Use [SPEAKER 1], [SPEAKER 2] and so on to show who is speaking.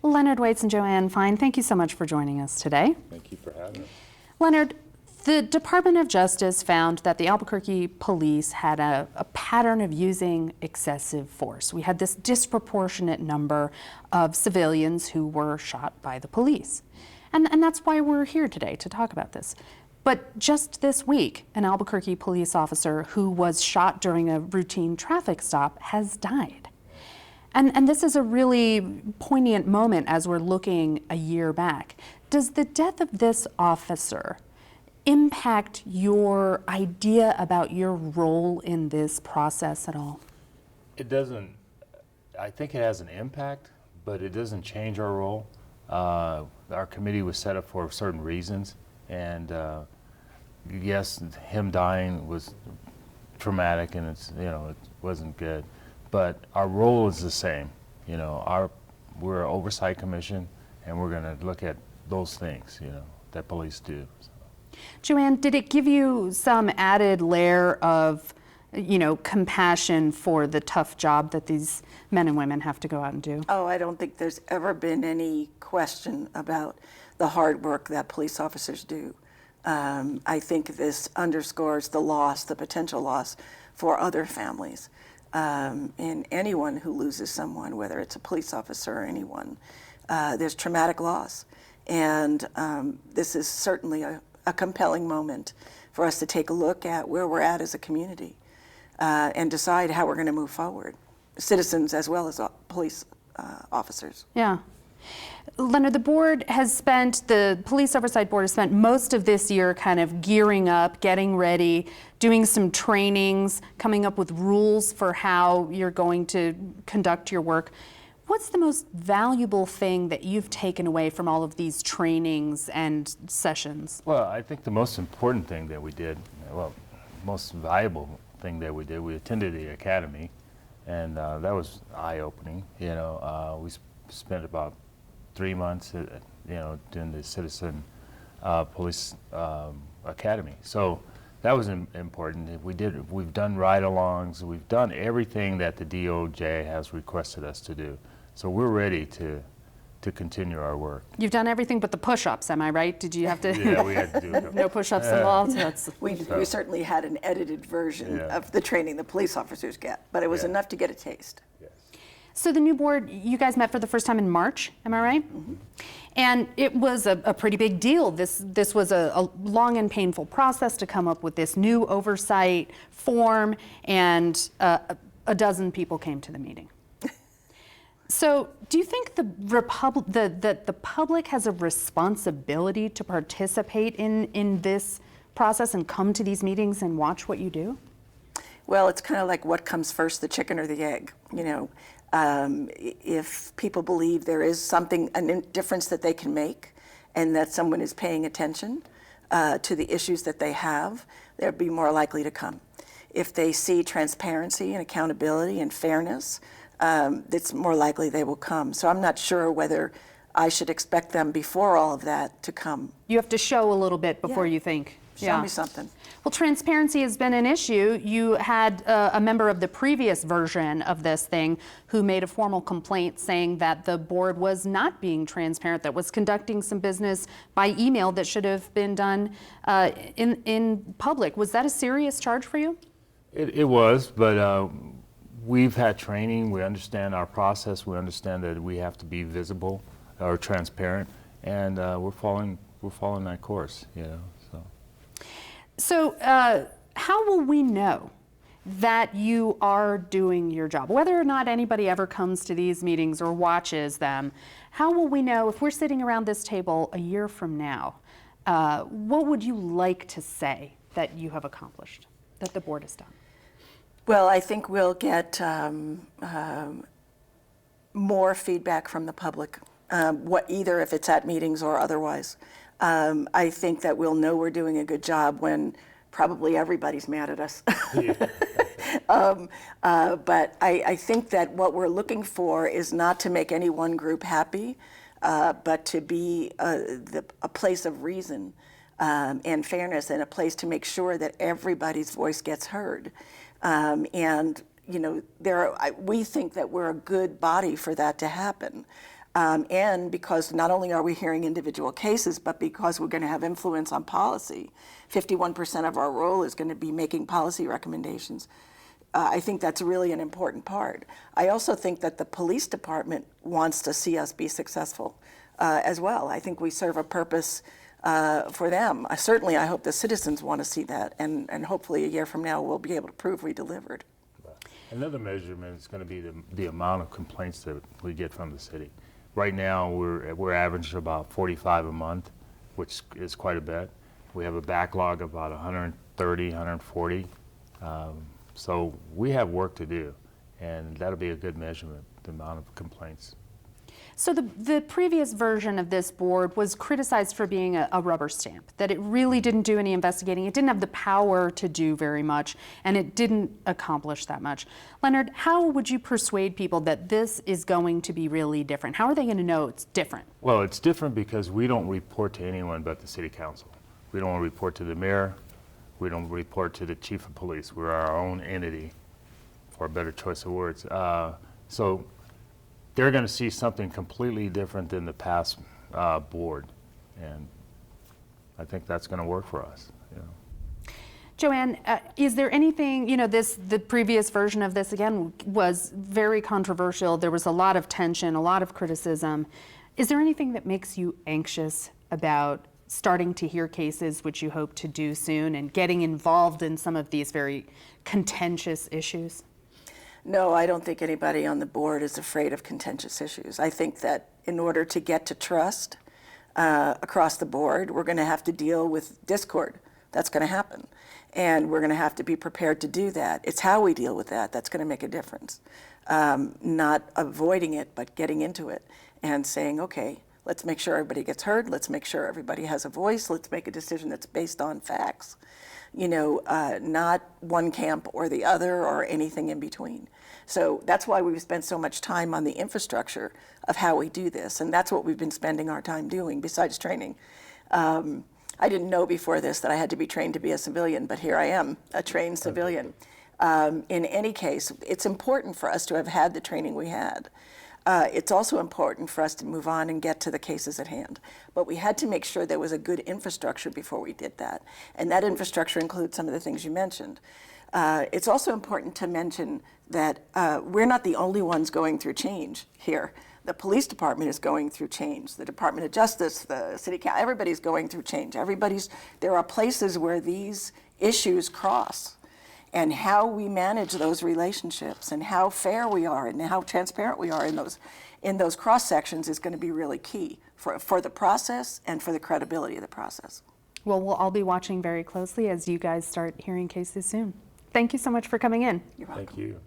[SPEAKER 1] Leonard Waits and Joanne Fine, thank you so much for joining us today.
[SPEAKER 2] Thank you for having us.
[SPEAKER 1] Leonard, the Department of Justice found that the Albuquerque police had a pattern of using excessive force. We had this disproportionate number of civilians who were shot by the police. And that's why we're here today, to talk about this. But just this week, an Albuquerque police officer who was shot during a routine traffic stop has died. And this is a really poignant moment as we're looking a year back. Does the death of this officer impact your idea about your role in this process at all?
[SPEAKER 2] It doesn't, I think it has an impact, but it doesn't change our role. Our committee was set up for certain reasons, and yes, him dying was traumatic, and it wasn't good. But our role is the same. We're an oversight commission, and we're going to look at those things, that police do. So.
[SPEAKER 1] Joanne, did it give you some added layer of, compassion for the tough job that these men and women have to go out and do?
[SPEAKER 3] Oh, I don't think there's ever been any question about the hard work that police officers do. I think this underscores the potential loss for other families. And anyone who loses someone, whether it's a police officer or anyone, there's traumatic loss. And this is certainly a compelling moment for us to take a look at where we're at as a community and decide how we're going to move forward, citizens as well as police officers.
[SPEAKER 1] Yeah. Leonard, the Police Oversight Board has spent most of this year kind of gearing up, getting ready, doing some trainings, coming up with rules for how you're going to conduct your work. What's the most valuable thing that you've taken away from all of these trainings and sessions?
[SPEAKER 2] Well, I think the most important thing that we did, most valuable thing that we did, we attended the academy, and that was eye-opening. We spent about 3 months, doing the Citizen Police Academy. So that was important. We've done ride-alongs. We've done everything that the DOJ has requested us to do. So we're ready to continue our work.
[SPEAKER 1] You've done everything but the push-ups, am I right? Did you have to?
[SPEAKER 2] Yeah, we had to do it.
[SPEAKER 1] No push-ups involved?
[SPEAKER 3] We certainly had an edited version of the training the police officers get, but it was enough to get a taste.
[SPEAKER 2] Yes.
[SPEAKER 1] So the new board, you guys met for the first time in March, am I right? Mm-hmm. And it was a pretty big deal. This was a long and painful process to come up with this new oversight form, and a dozen people came to the meeting. So do you think that the public has a responsibility to participate in this process and come to these meetings and watch what you do?
[SPEAKER 3] Well, it's kind of like what comes first, the chicken or the egg, If people believe there is a difference that they can make and that someone is paying attention to the issues that they have, they'll be more likely to come. If they see transparency and accountability and fairness, it's more likely they will come. So I'm not sure whether I should expect them before all of that to come.
[SPEAKER 1] You have to show a little bit before you think.
[SPEAKER 3] Show me something.
[SPEAKER 1] Well, transparency has been an issue. You had a member of the previous version of this thing who made a formal complaint saying that the board was not being transparent, that was conducting some business by email that should have been done in public. Was that a serious charge for you?
[SPEAKER 2] It was, but we've had training. We understand our process. We understand that we have to be visible or transparent, and we're following that course.
[SPEAKER 1] So how will we know that you are doing your job? Whether or not anybody ever comes to these meetings or watches them, how will we know if we're sitting around this table a year from now? What would you like to say that you have accomplished, that the board has done?
[SPEAKER 3] Well, I think we'll get more feedback from the public, either if it's at meetings or otherwise. I think that we'll know we're doing a good job when probably everybody's mad at us. But I think that what we're looking for is not to make any one group happy, but to be a place of reason and fairness, and a place to make sure that everybody's voice gets heard. And we think that we're a good body for that to happen. And because not only are we hearing individual cases, but because we're going to have influence on policy, 51% of our role is going to be making policy recommendations. I think that's really an important part. I also think that the police department wants to see us be successful as well. I think we serve a purpose for them. Certainly, I hope the citizens want to see that, and hopefully a year from now we'll be able to prove we delivered.
[SPEAKER 2] Another measurement is going to be the amount of complaints that we get from the city. Right now, we're averaging about 45 a month, which is quite a bit. We have a backlog of about 130, 140. So we have work to do, and that'll be a good measurement, the amount of complaints.
[SPEAKER 1] So the previous version of this board was criticized for being a rubber stamp, that it really didn't do any investigating, it didn't have the power to do very much, and it didn't accomplish that much. Leonard, how would you persuade people that this is going to be really different? How are they going to know it's different?
[SPEAKER 2] Well, it's different because we don't report to anyone but the city council. We don't report to the mayor. We don't report to the chief of police. We're our own entity, for a better choice of words. So they're going to see something completely different than the past board, and I think that's going to work for us. You know.
[SPEAKER 1] Joanne, is there anything, the previous version of this, again, was very controversial. There was a lot of tension, a lot of criticism. Is there anything that makes you anxious about starting to hear cases, which you hope to do soon, and getting involved in some of these very contentious issues?
[SPEAKER 3] No, I don't think anybody on the board is afraid of contentious issues. I think that in order to get to trust across the board, we're going to have to deal with discord. That's going to happen. And we're going to have to be prepared to do that. It's how we deal with that that's going to make a difference. Not avoiding it, but getting into it and saying, okay, let's make sure everybody gets heard. Let's make sure everybody has a voice. Let's make a decision that's based on facts. Not one camp or the other or anything in between. So that's why we've spent so much time on the infrastructure of how we do this. And that's what we've been spending our time doing besides training. I didn't know before this that I had to be trained to be a civilian, but here I am, a trained civilian. In any case, it's important for us to have had the training we had. It's also important for us to move on and get to the cases at hand. But we had to make sure there was a good infrastructure before we did that. And that infrastructure includes some of the things you mentioned. It's also important to mention that we're not the only ones going through change here. The police department is going through change. The Department of Justice, the city council, everybody's going through change. There are places where these issues cross. And how we manage those relationships and how fair we are and how transparent we are in those cross sections is going to be really key for the process and for the credibility of the process.
[SPEAKER 1] Well, we'll all be watching very closely as you guys start hearing cases soon. Thank you so much for coming in.
[SPEAKER 3] You're welcome.
[SPEAKER 2] Thank you.